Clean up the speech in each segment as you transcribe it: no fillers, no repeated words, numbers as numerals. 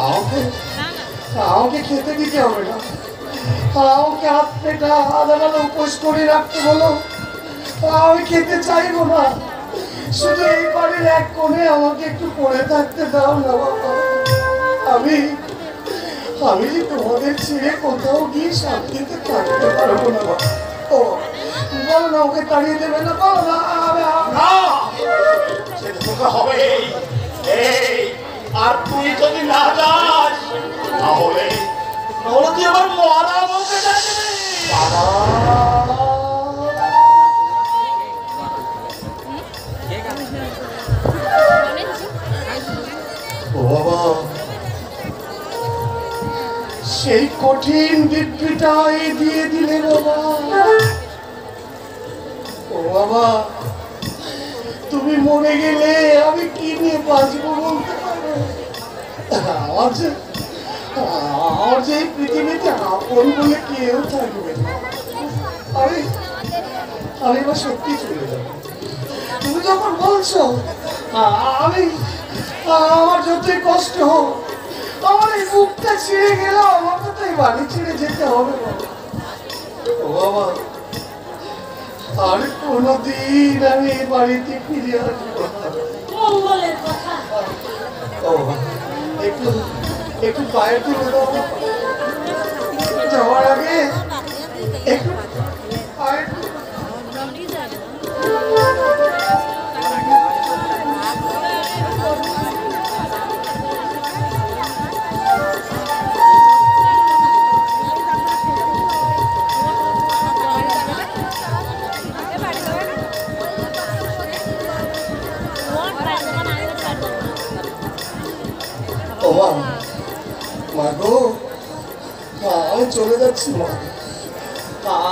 আমাকে আমাকে খেতে দিতে হবে না, আমাকে হাত পেটা আধা বেলা উপোস করে রাখতে বলো, আমি খেতে চাইবো না। শুধু এই বাড়ির এক কোণে আমাকে একটু পড়ে থাকতে দাও না বাবা। আমি আমি তোমাদের ছেড়ে কোথাও গিয়ে শান্তিতে থাকতে পারবো না বাবা। ও বলো না, ওকে তাড়িয়ে দেবে না? বলো না। হবে আর তুই যদি না যাস তাহলে তুই আমার মরা বলতে যাবি বাবা। ও বাবা, সেই কঠিন দিব্যিটাই দিয়ে দিলে বাবা। ও বাবা, তুমি মরে গেলে আমি কি নিয়ে বাঁচবো বলতে পারো? আমার যে পৃথিবীতে আপন বলে কেউ থাকবে না। আমি এবার সত্যি চলে যাবো। তুমি যখন বলছো, আমার যতই কষ্ট হোক, আমার এই বুকটা ছিঁড়ে গেল, আমাকে তো এই বাড়ি ছেড়ে যেতে হবে বাবা। ও বাবা, আর কোনোদিন আমি এই বাড়িতে ফিরে আসবো না। ও একটু একটু পায়ে তুলে দাও যাওয়ার আগে, একটু পায়ে আমি চলে যাচ্ছি মা,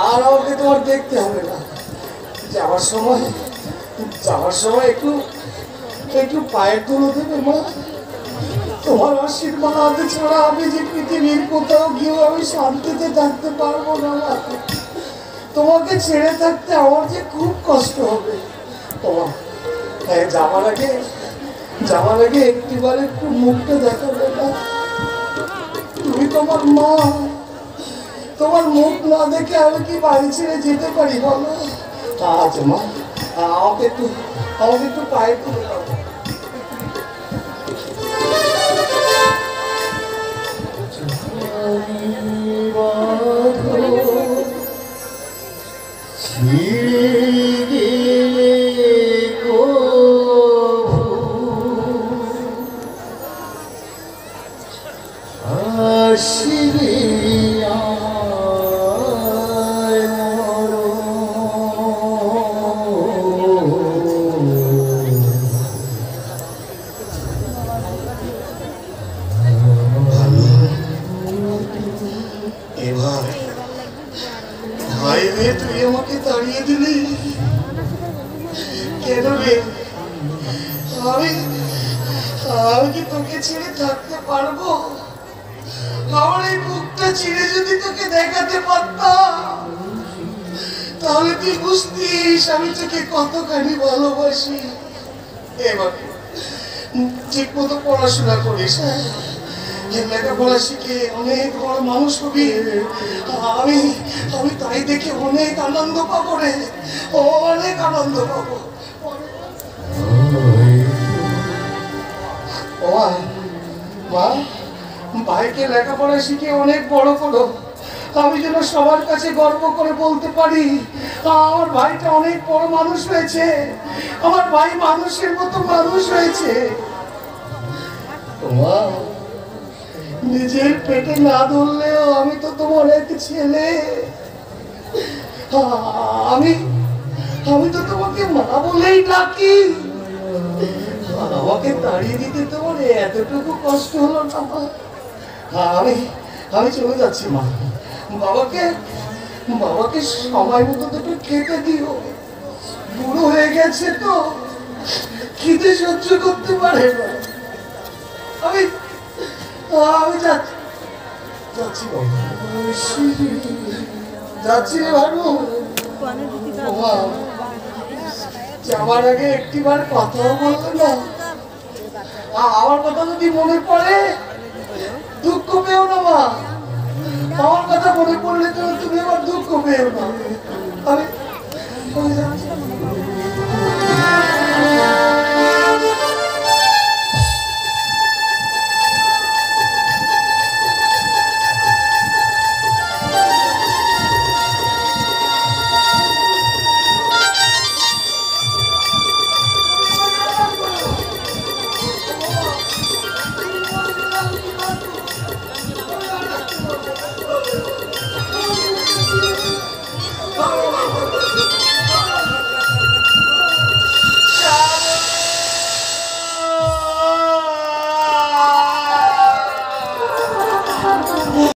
আর আমাকে তোমার দেখতে হবে না। যাওয়ার সময় একটু একটু পায়ের তুলে দেবে মা। তোমার আশীর্বাদ ছাড়া আমি যে পৃথিবীর কোথাও গিয়েও আমি শান্তিতে থাকতে পারবো না মা। তোমাকে ছেড়ে থাকতে আমার যে খুব কষ্ট হবে। তোমার যাওয়ার আগে একটিবার একটু মুখটা দেখাবে না? তুমি তোমার মা, তোমার মুখ না দেখে আমি কি বাড়ি ছেড়ে যেতে পারি বলো? আচ্ছা মা, আমাকে একটু পায়ে তুলে দাও। তুই আমাকে তাড়িয়ে দিলি কেন রে? আমি কি তোকে ছেড়ে থাকতে পারবো? আমার এই বুকটা ছিঁড়ে যদি তোকে দেখাতে পারতাম, তাহলে তুই বুঝতিস আমি তোকে কতখানি ভালোবাসি। এবার ঠিক মতো পড়াশোনা করিস, লেখাপড়া শিখে অনেক বড় মানুষ হবি। আমি তাই দেখে অনেক আনন্দ পাবো রে, অনেক আনন্দ পাবো। মা, ভাইকে লেখাপড়া শিখে অনেক বড় করো, আমি যেন সবার কাছে গর্ব করে বলতে পারি আমার ভাইটা অনেক বড় মানুষ হয়েছে, আমার ভাই মানুষের মতো মানুষ হয়েছে। নিজের পেটে না ধরলেও আমি তো তোমার এক ছেলে। আমি তো তোমাকে মা বলেই ডাকি। আমাকে তাড়িয়ে দিতে তোমার এতটুকু কষ্ট হলো না মা? আমি চলে যাচ্ছি মা। বাবাকে সময় মতো দুটো খেতে দিও, বুড়ো হয়ে গেছে তো, খিদে সহ্য করতে পারে না। আমি যাচ্ছি রে ভানু। যাওয়ার আগে একটিবার কথাও বললো না। আমার কথা যদি মনে পড়ে আমার কথা মনে পড়লে তো তুমি আমার দুঃখ পেও না। আমি